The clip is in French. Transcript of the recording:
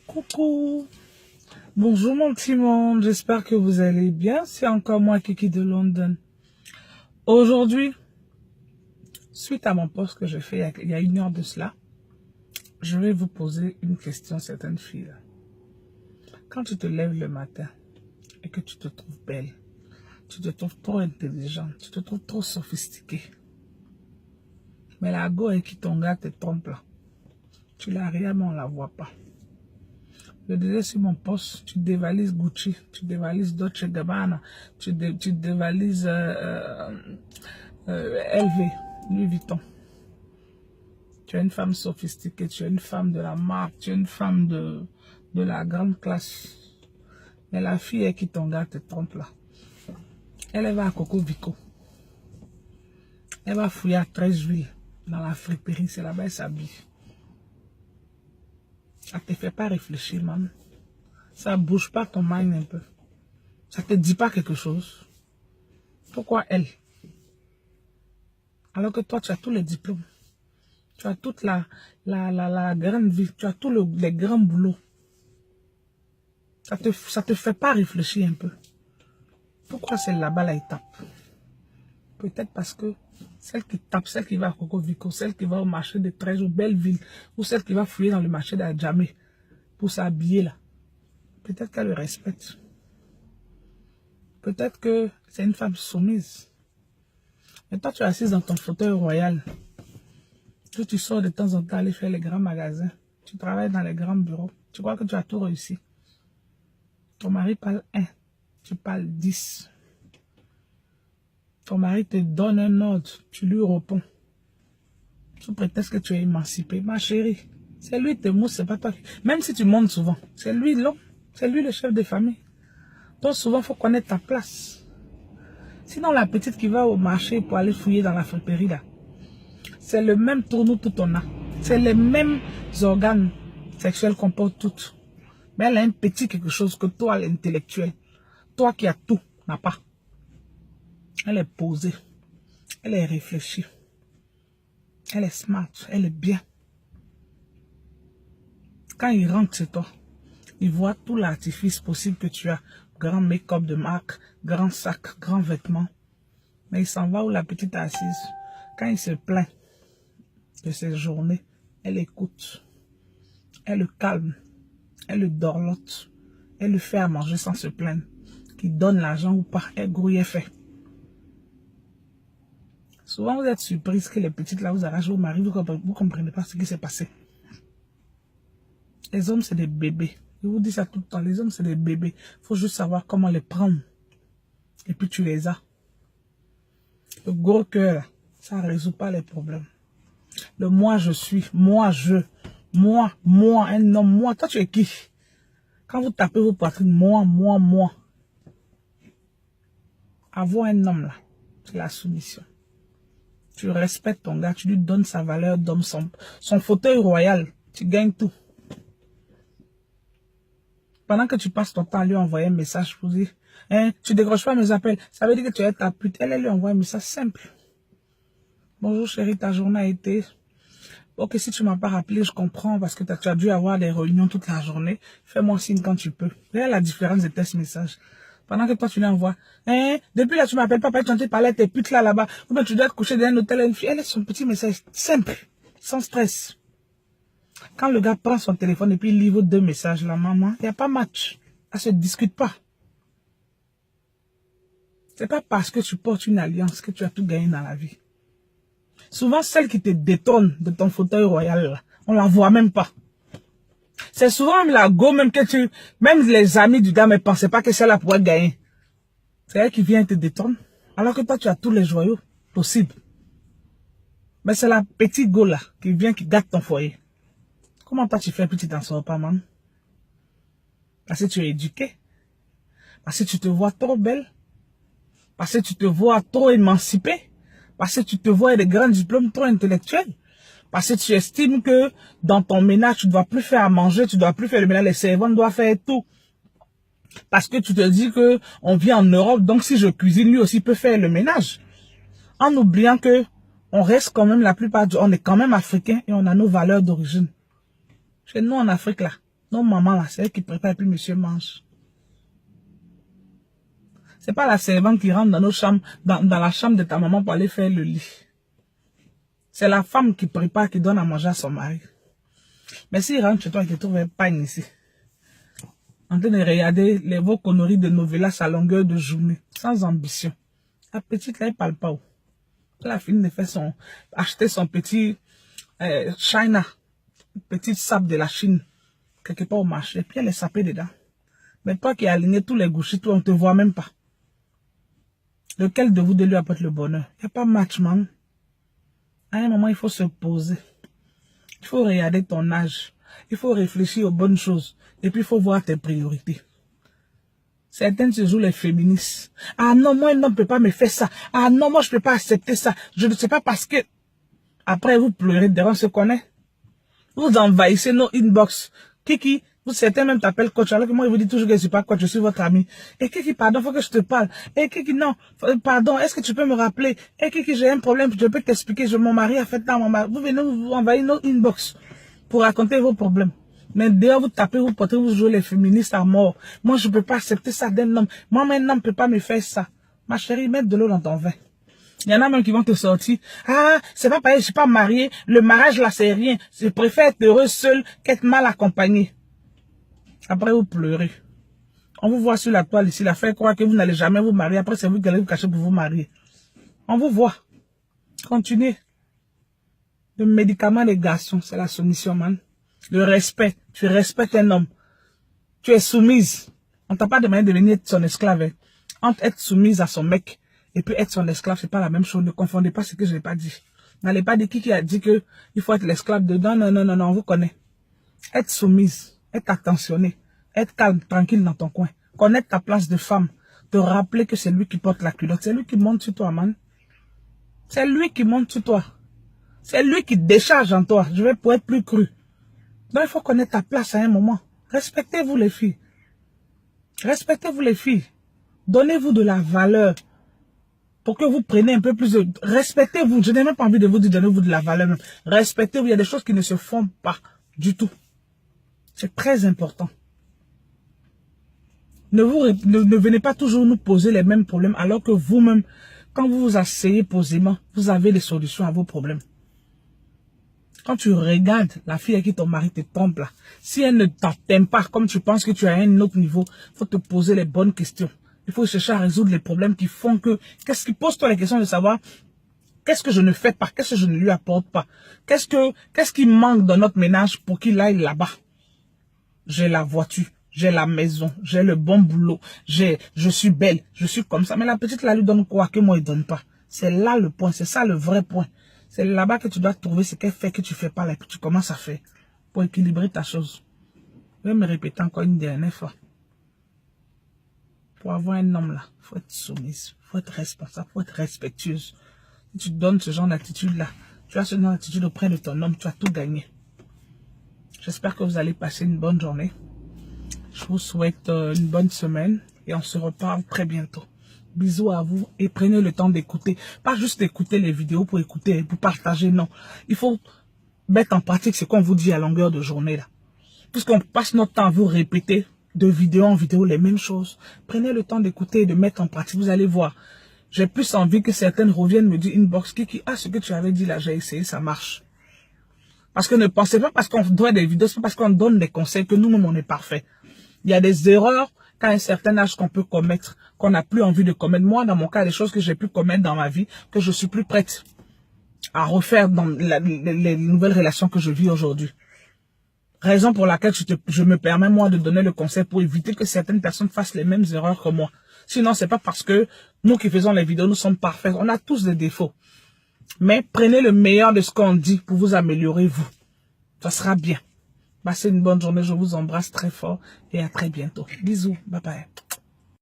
Coucou, bonjour mon petit monde, j'espère que vous allez bien, c'est encore moi Kiki de London. Aujourd'hui, suite à mon post que j'ai fait il y a 1 heure de cela, je vais vous poser une question, certaines filles. Quand tu te lèves le matin et que tu te trouves belle, tu te trouves trop intelligente, tu te trouves trop sophistiquée, mais la go et qui ton gars te trompe là, tu l'as rien mais on la voit pas. Je disais sur mon poste, tu dévalises Gucci, tu dévalises Dolce Gabbana, tu dévalises LV, Louis Vuitton. Tu es une femme sophistiquée, tu es une femme de la marque, tu es une femme de la grande classe. Mais la fille qui ton gars te trompe là, elle va à Coco Vico. Elle va fouiller à 13 juillet dans la friperie, c'est là-bas elle s'habille. Ça te fait pas réfléchir, man. Ça bouge pas ton mind un peu. Ça te dit pas quelque chose. Pourquoi elle? Alors que toi, tu as tous les diplômes. Tu as toute la grande vie. Tu as tous les grands boulots. Ça te fait pas réfléchir un peu. Pourquoi celle là-bas, là, elle tape? Peut-être parce que celle qui tape, celle qui va à Coco Vico, celle qui va au marché de 13 ou Belleville, ou celle qui va fouiller dans le marché d'Adjamé pour s'habiller là. Peut-être qu'elle le respecte. Peut-être que c'est une femme soumise. Mais toi, tu es assise dans ton fauteuil royal. Tu sors de temps en temps aller faire les grands magasins. Tu travailles dans les grands bureaux. Tu crois que tu as tout réussi. Ton mari parle 1, tu parles 10. Ton mari te donne un ordre, tu lui réponds. Sous prétexte que tu es émancipée. Ma chérie, c'est lui tes mots, c'est pas toi. Même si tu montes souvent, c'est lui l'homme. C'est lui le chef de famille. Donc souvent, il faut connaître ta place. Sinon, la petite qui va au marché pour aller fouiller dans la friperie là, c'est le même tourneau tout on a. C'est les mêmes organes sexuels qu'on porte toutes. Mais elle a un petit quelque chose que toi, l'intellectuel, toi qui as tout, n'a pas. Elle est posée. Elle est réfléchie. Elle est smart. Elle est bien. Quand il rentre chez toi, il voit tout l'artifice possible que tu as. Grand make-up de marque, grand sac, grand vêtement. Mais il s'en va où la petite est assise. Quand il se plaint de ses journées, elle écoute. Elle le calme. Elle le dorlote. Elle le fait à manger sans se plaindre. Qu'il donne l'argent ou pas, elle grouille, elle fait. Souvent, vous êtes surprise que les petites là vous arrachent vos maris, vous ne comprenez pas ce qui s'est passé. Les hommes, c'est des bébés. Je vous dis ça tout le temps. Les hommes, c'est des bébés. Il faut juste savoir comment les prendre. Et puis, tu les as. Le gros cœur, ça ne résout pas les problèmes. Le moi, je suis. Moi, je. Moi, un homme, moi. Toi, tu es qui? Quand vous tapez vos poitrines, moi. Avoir un homme, là, c'est la soumission. Tu respectes ton gars, tu lui donnes sa valeur d'homme, son fauteuil royal. Tu gagnes tout. Pendant que tu passes ton temps à lui envoyer un message pour dire, hein, tu décroches pas mes appels, ça veut dire que tu es ta pute. Elle lui envoie un message simple. Bonjour chérie, ta journée a été... Ok, si tu m'as pas rappelé, je comprends parce que tu as dû avoir des réunions toute la journée. Fais-moi signe quand tu peux. Regarde la différence de tes messages. Pendant que toi, tu lui envoies, hein, depuis là, tu m'appelles pas, tu parler à tes putes là-bas. Ou bien tu dois te coucher dans un hôtel, une fille. Elle est son petit message simple, sans stress. Quand le gars prend son téléphone et puis il livre 2 messages, la maman, il n'y a pas match. Elle se discute pas. C'est pas parce que tu portes une alliance que tu as tout gagné dans la vie. Souvent, celle qui te détonne de ton fauteuil royal, là, on la voit même pas. C'est souvent la go même que même les amis du gars ne pensaient pas que celle-là pourrait gagner. C'est elle qui vient te détonner. Alors que toi, tu as tous les joyaux possibles. Mais c'est la petite go là qui vient, qui gâte ton foyer. Comment toi tu fais puis tu t'en sors pas, man? Parce que tu es éduqué. Parce que tu te vois trop belle. Parce que tu te vois trop émancipée. Parce que tu te vois avec des grands diplômes trop intellectuels. Parce que tu estimes que dans ton ménage, tu ne dois plus faire à manger, tu ne dois plus faire le ménage, les servantes doivent faire tout. Parce que tu te dis que on vit en Europe, donc si je cuisine, lui aussi peut faire le ménage. En oubliant que on reste on est quand même africain et on a nos valeurs d'origine. Chez nous en Afrique là, Non, maman, là, c'est elle qui prépare et puis monsieur mange. C'est pas la servante qui rentre dans nos chambres, dans la chambre de ta maman pour aller faire le lit. C'est la femme qui prépare, qui donne à manger à son mari. Mais s'il rentre chez toi et qu'il trouve un pain ici, en train de regarder vos conneries de novelas à longueur de journée, sans ambition. La petite là, elle parle pas. Elle a fini de faire acheter son petit China, petite sable de la Chine, quelque part au marché, puis elle est sapée dedans. Mais toi qui as aligné tous les gauchis, toi on te voit même pas. Lequel de vous deux lui apporte le bonheur? Il n'y a pas match, man. À un moment, il faut se poser. Il faut regarder ton âge. Il faut réfléchir aux bonnes choses. Et puis, il faut voir tes priorités. Certaines se jouent les féministes. Ah non, moi, un homme ne peut pas me faire ça. Ah non, moi, je ne peux pas accepter ça. Je ne sais pas parce que... Après, vous pleurez devant ce qu'on est. Vous envahissez nos inbox. Kiki, certains même t'appellent coach, alors que moi, je vous dis toujours que je ne suis pas coach, je suis votre ami. Et Kiki, pardon, faut que je te parle. Et Kiki, non, pardon, est-ce que tu peux me rappeler? Et Kiki, j'ai un problème, je peux t'expliquer, mon mari a fait tant, mon mari. Vous venez vous envahir nos inbox pour raconter vos problèmes. Mais dehors, vous tapez, vous portez, vous jouez les féministes à mort. Moi, je ne peux pas accepter ça d'un homme. Moi, un homme ne peut pas me faire ça. Ma chérie, mets de l'eau dans ton vin. Il y en a même qui vont te sortir. Ah, c'est pas pareil, je suis pas mariée. Le mariage là, c'est rien. Je préfère être heureuse seule qu'être mal accompagnée. Après, vous pleurez. On vous voit sur la toile ici, la fait croire que vous n'allez jamais vous marier. Après, c'est vous qui allez vous cacher pour vous marier. On vous voit. Continuez. Le médicament des garçons, c'est la soumission, man. Le respect. Tu respectes un homme. Tu es soumise. On t'a pas demandé de venir être son esclave. Entre être soumise à son mec et puis être son esclave, c'est pas la même chose. Ne confondez pas ce que je n'ai pas dit. N'allez pas dire qui a dit que il faut être l'esclave de... Non, non, non, non, non, on vous connaît. Être soumise, être attentionnée, être calme, tranquille dans ton coin. Connaître ta place de femme. Te rappeler que c'est lui qui porte la culotte. C'est lui qui monte sur toi, man. C'est lui qui monte sur toi. C'est lui qui décharge en toi. Je vais pour être plus cru. Donc, il faut connaître ta place à un moment. Respectez-vous les filles. Respectez-vous les filles. Donnez-vous de la valeur. Pour que vous preniez un peu plus de... Respectez-vous. Je n'ai même pas envie de vous dire donnez-vous de la valeur. Respectez-vous. Il y a des choses qui ne se font pas du tout. C'est très important. Ne venez pas toujours nous poser les mêmes problèmes alors que vous-même, quand vous vous asseyez posément, vous avez des solutions à vos problèmes. Quand tu regardes la fille à qui ton mari te trompe là, si elle ne t'aime pas comme tu penses que tu es à un autre niveau, il faut te poser les bonnes questions. Il faut chercher à résoudre les problèmes qui font que... Pose-toi la question de savoir qu'est-ce que je ne fais pas, qu'est-ce que je ne lui apporte pas. Qu'est-ce qui manque dans notre ménage pour qu'il aille là-bas. J'ai la voiture, j'ai la maison, j'ai le bon boulot, je suis belle, je suis comme ça. Mais la petite là lui donne quoi que moi il donne pas. C'est là le point, c'est ça le vrai point. C'est là-bas que tu dois trouver ce qu'elle fait que tu fais pas là, que tu commences à faire pour équilibrer ta chose. Je vais me répéter encore une dernière fois. Pour avoir un homme là, il faut être soumise, il faut être responsable, il faut être respectueuse. Si tu donnes ce genre d'attitude là, tu as ce genre d'attitude auprès de ton homme, tu as tout gagné. J'espère que vous allez passer une bonne journée. Je vous souhaite une bonne semaine et on se reparle très bientôt. Bisous à vous et prenez le temps d'écouter. Pas juste écouter les vidéos pour écouter, pour partager, non. Il faut mettre en pratique ce qu'on vous dit à longueur de journée là. Puisqu'on passe notre temps à vous répéter de vidéo en vidéo les mêmes choses. Prenez le temps d'écouter et de mettre en pratique. Vous allez voir. J'ai plus envie que certaines reviennent me dire inbox Kiki, ah ce que tu avais dit là, j'ai essayé, ça marche. Parce que ne pensez pas parce qu'on doit des vidéos, c'est pas parce qu'on donne des conseils que nous-mêmes on est parfait. Il y a des erreurs qu'à un certain âge qu'on peut commettre, qu'on n'a plus envie de commettre. Moi, dans mon cas, des choses que j'ai pu commettre dans ma vie, que je suis plus prête à refaire dans les nouvelles relations que je vis aujourd'hui. Raison pour laquelle je me permets, moi, de donner le conseil pour éviter que certaines personnes fassent les mêmes erreurs que moi. Sinon, c'est pas parce que nous qui faisons les vidéos, nous sommes parfaits. On a tous des défauts. Mais prenez le meilleur de ce qu'on dit pour vous améliorer, vous. Ça sera bien. Passez une bonne journée. Je vous embrasse très fort et à très bientôt. Bisous. Bye bye.